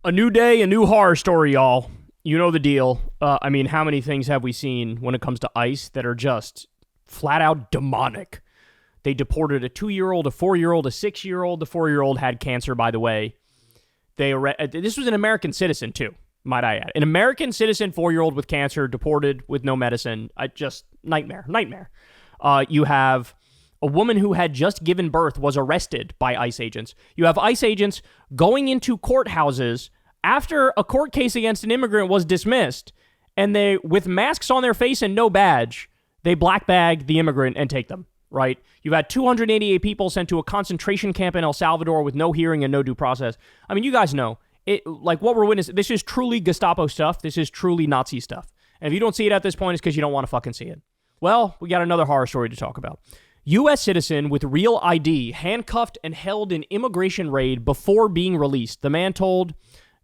A new day, a new horror story, y'all. You know the deal. I mean, how many things have we seen when it comes to ICE that are just flat out demonic? They deported a 2-year-old, a 4-year-old, a 6-year-old. The 4-year-old had cancer, by the way. This was an American citizen, too, might I add. An American citizen, 4-year-old with cancer, deported with no medicine. Just nightmare. You have a woman who had just given birth was arrested by ICE agents. You have ICE agents going into courthouses after a court case against an immigrant was dismissed, and they, with masks on their face and no badge, they black bag the immigrant and take them, right? You've had 288 people sent to a concentration camp in El Salvador with no hearing and no due process. I mean, you guys know, what we're witnessing, this is truly Gestapo stuff. This is truly Nazi stuff. And if you don't see it at this point, it's because you don't want to fucking see it. Well, we got another horror story to talk about. U.S. citizen with real ID handcuffed and held in immigration raid before being released. The man told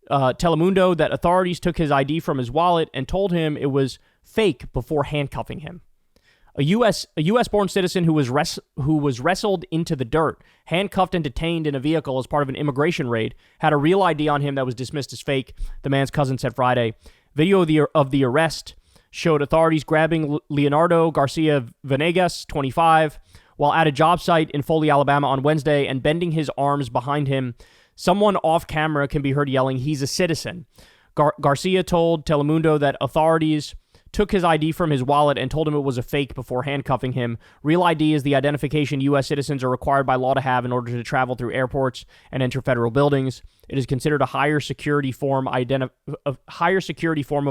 Telemundo that authorities took his ID from his wallet and told him it was fake before handcuffing him. A U.S.-born citizen who was wrestled into the dirt, handcuffed and detained in a vehicle as part of an immigration raid, had a real ID on him that was dismissed as fake, the man's cousin said Friday. Video of the arrest showed authorities grabbing Leonardo Garcia Venegas, 25, while at a job site in Foley, Alabama on Wednesday and bending his arms behind him. Someone off camera can be heard yelling, "He's a citizen." Garcia told Telemundo that authorities took his ID from his wallet and told him it was a fake before handcuffing him. Real ID is the identification U.S. citizens are required by law to have in order to travel through airports and enter federal buildings. It is considered a higher security form of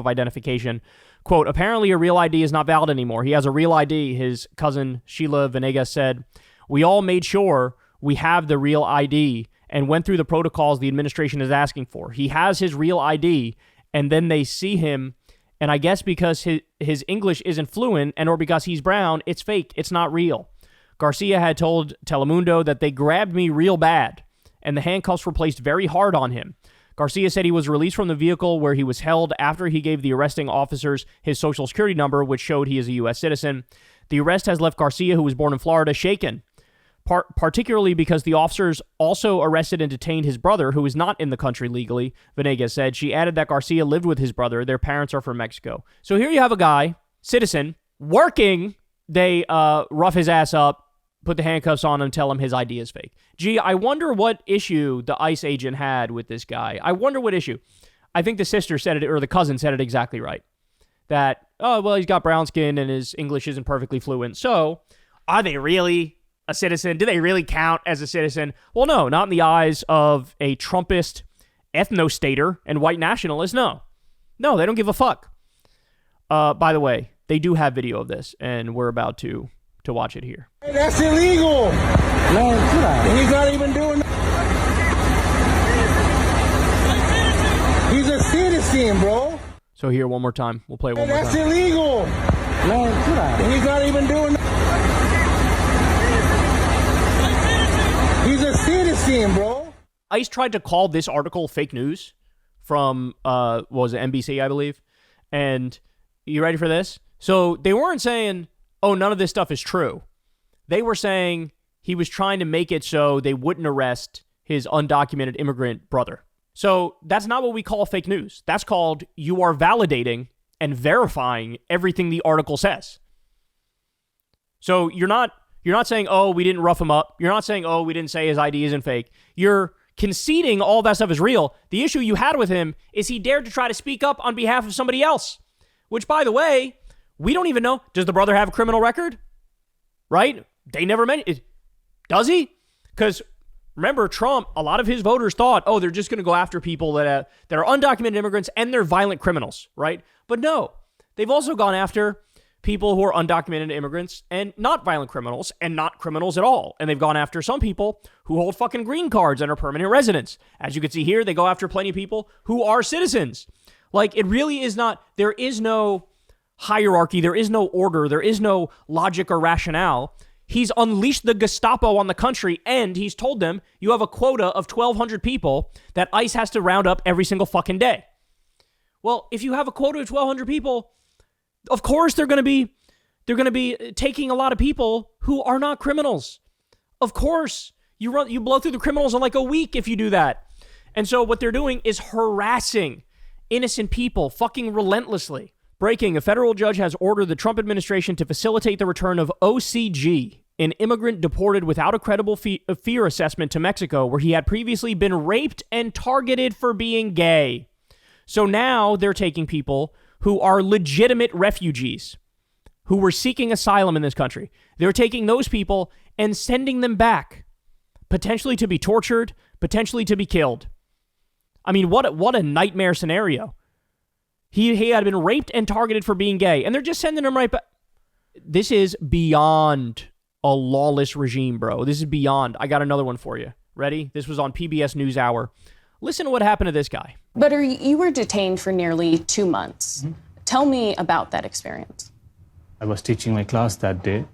identification. Quote, apparently a real ID is not valid anymore. He has a real ID, his cousin Sheila Venegas said. We all made sure we have the real ID and went through the protocols the administration is asking for. He has his real ID, and then they see him, and I guess because his English isn't fluent and or because he's brown, it's fake. It's not real. Garcia had told Telemundo that they grabbed me real bad, and the handcuffs were placed very hard on him. Garcia said he was released from the vehicle where he was held after he gave the arresting officers his social security number, which showed he is a U.S. citizen. The arrest has left Garcia, who was born in Florida, shaken, particularly because the officers also arrested and detained his brother, who is not in the country legally, Venegas said. She added that Garcia lived with his brother. Their parents are from Mexico. So here you have a guy, citizen, working. They rough his ass up, put the handcuffs on him, tell him his ID is fake. Gee, I wonder what issue the ICE agent had with this guy. I wonder what issue. I think the sister said it, or the cousin said it exactly right. That, oh, well, he's got brown skin and his English isn't perfectly fluent. So, are they really a citizen? Do they really count as a citizen? Well, no, not in the eyes of a Trumpist ethno-stater and white nationalist. No, they don't give a fuck. By the way, they do have video of this, and we're about to watch it here. Hey, that's illegal. Man, he's not even doing that. He's a citizen, bro. So here, one more time. We'll play it one more time. That's illegal. Man, he's not even doing that. He's a citizen, bro. ICE tried to call this article fake news from, what was it, NBC, I believe. And you ready for this? So they weren't saying, oh, none of this stuff is true. They were saying he was trying to make it so they wouldn't arrest his undocumented immigrant brother. So that's not what we call fake news. That's called you are validating and verifying everything the article says. So you're not saying, oh, we didn't rough him up. You're not saying, oh, we didn't say his ID isn't fake. You're conceding all that stuff is real. The issue you had with him is he dared to try to speak up on behalf of somebody else, which, by the way, we don't even know. Does the brother have a criminal record? Right? They never mentioned it. Does he? Because remember, Trump, a lot of his voters thought, oh, they're just going to go after people that are undocumented immigrants and they're violent criminals, right? But no, they've also gone after people who are undocumented immigrants and not violent criminals and not criminals at all. And they've gone after some people who hold fucking green cards and are permanent residents. As you can see here, they go after plenty of people who are citizens. Like, it really is not, there is no hierarchy, there is no order, there is no logic or rationale. He's unleashed the Gestapo on the country, and he's told them, you have a quota of 1,200 people that ICE has to round up every single fucking day. Well, if you have a quota of 1,200 people, of course they're going to be taking a lot of people who are not criminals. Of course, you blow through the criminals in like a week if you do that. And so what they're doing is harassing innocent people fucking relentlessly. Breaking, a federal judge has ordered the Trump administration to facilitate the return of OCG, an immigrant deported without a credible fear assessment to Mexico, where he had previously been raped and targeted for being gay. So now they're taking people who are legitimate refugees, who were seeking asylum in this country. They're taking those people and sending them back, potentially to be tortured, potentially to be killed. I mean, what a nightmare scenario. He had been raped and targeted for being gay, and they're just sending him right back. This is beyond a lawless regime, bro. This is beyond. I got another one for you. Ready? This was on PBS NewsHour. Listen to what happened to this guy. But you were detained for nearly 2 months. Mm-hmm. Tell me about that experience. I was teaching my class that day,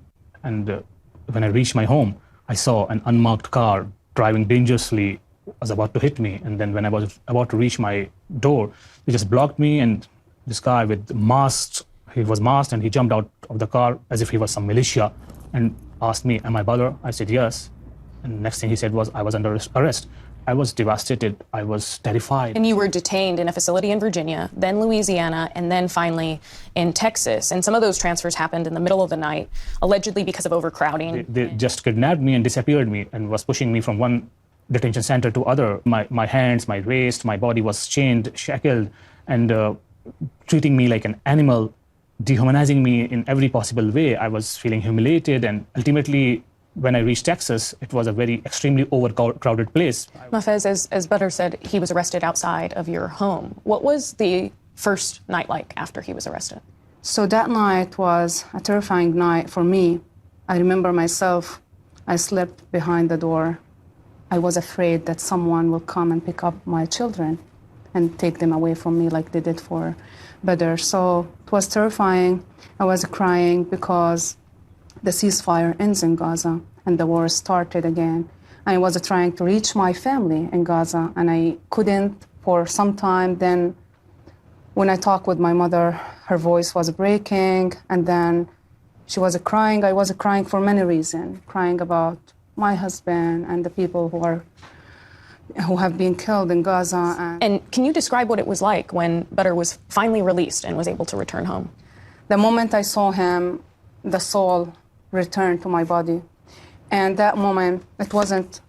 and when I reached my home, I saw an unmarked car driving dangerously, was about to hit me. And then when I was about to reach my door, they just blocked me, and this guy with masked, he was masked, and he jumped out of the car as if he was some militia and asked me, am I brother? I said, yes. And next thing he said was, I was under arrest. I was devastated. I was terrified. And you were detained in a facility in Virginia, then Louisiana, and then finally in Texas. And some of those transfers happened in the middle of the night, allegedly because of overcrowding. They just kidnapped me and disappeared me and was pushing me from one detention center to other. My hands, my waist, my body was chained, shackled, and treating me like an animal, dehumanizing me in every possible way. I was feeling humiliated, and ultimately, when I reached Texas, it was a very extremely overcrowded place. Mafez, as Butter said, he was arrested outside of your home. What was the first night like after he was arrested? So that night was a terrifying night for me. I remember myself, I slept behind the door. I was afraid that someone will come and pick up my children and take them away from me like they did for Badr. So it was terrifying. I was crying because the ceasefire ends in Gaza and the war started again. I was trying to reach my family in Gaza, and I couldn't for some time. Then when I talked with my mother, her voice was breaking, and then she was crying. I was crying for many reasons, crying about my husband and the people who have been killed in Gaza. And can you describe what it was like when Badr was finally released and was able to return home? The moment I saw him, the soul returned to my body. And that moment, it wasn't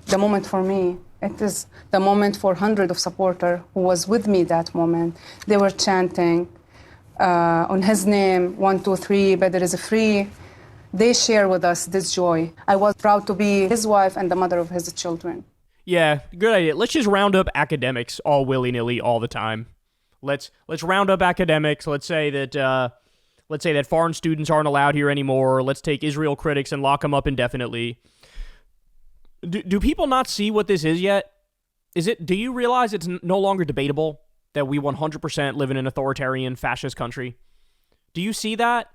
the moment for me. It is the moment for hundreds of supporters who was with me that moment. They were chanting on his name, 1, 2, 3, Badr is free. They share with us this joy. I was proud to be his wife and the mother of his children. Yeah, good idea. Let's just round up academics all willy-nilly all the time. Let's round up academics. Let's say that foreign students aren't allowed here anymore. Let's take Israel critics and lock them up indefinitely. Do people not see what this is yet? Do you realize it's no longer debatable that we 100% live in an authoritarian fascist country? Do you see that?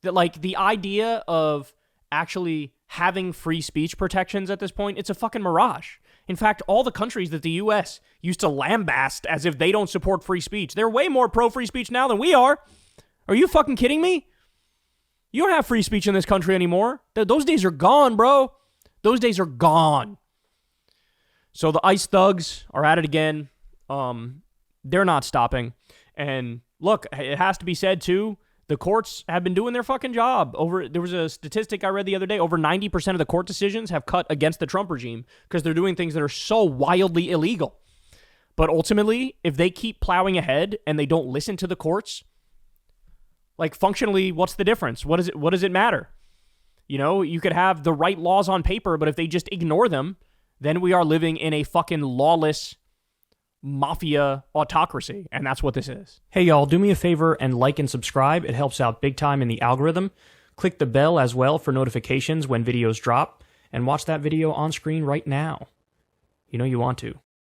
That like the idea of actually having free speech protections at this point, it's a fucking mirage. In fact, all the countries that the U.S. used to lambast as if they don't support free speech, they're way more pro-free speech now than we are. Are you fucking kidding me? You don't have free speech in this country anymore. Those days are gone, bro. Those days are gone. So the ICE thugs are at it again. They're not stopping. And look, it has to be said too, the courts have been doing their fucking job. There was a statistic I read the other day, over 90% of the court decisions have cut against the Trump regime because they're doing things that are so wildly illegal. But ultimately, if they keep plowing ahead and they don't listen to the courts, like functionally, what's the difference? What does it matter? You know, you could have the right laws on paper, but if they just ignore them, then we are living in a fucking lawless mafia autocracy, and that's what this is. Hey y'all, do me a favor and like and subscribe. It helps out big time in the algorithm. Click the bell as well for notifications when videos drop, and watch that video on screen right now. You know you want to.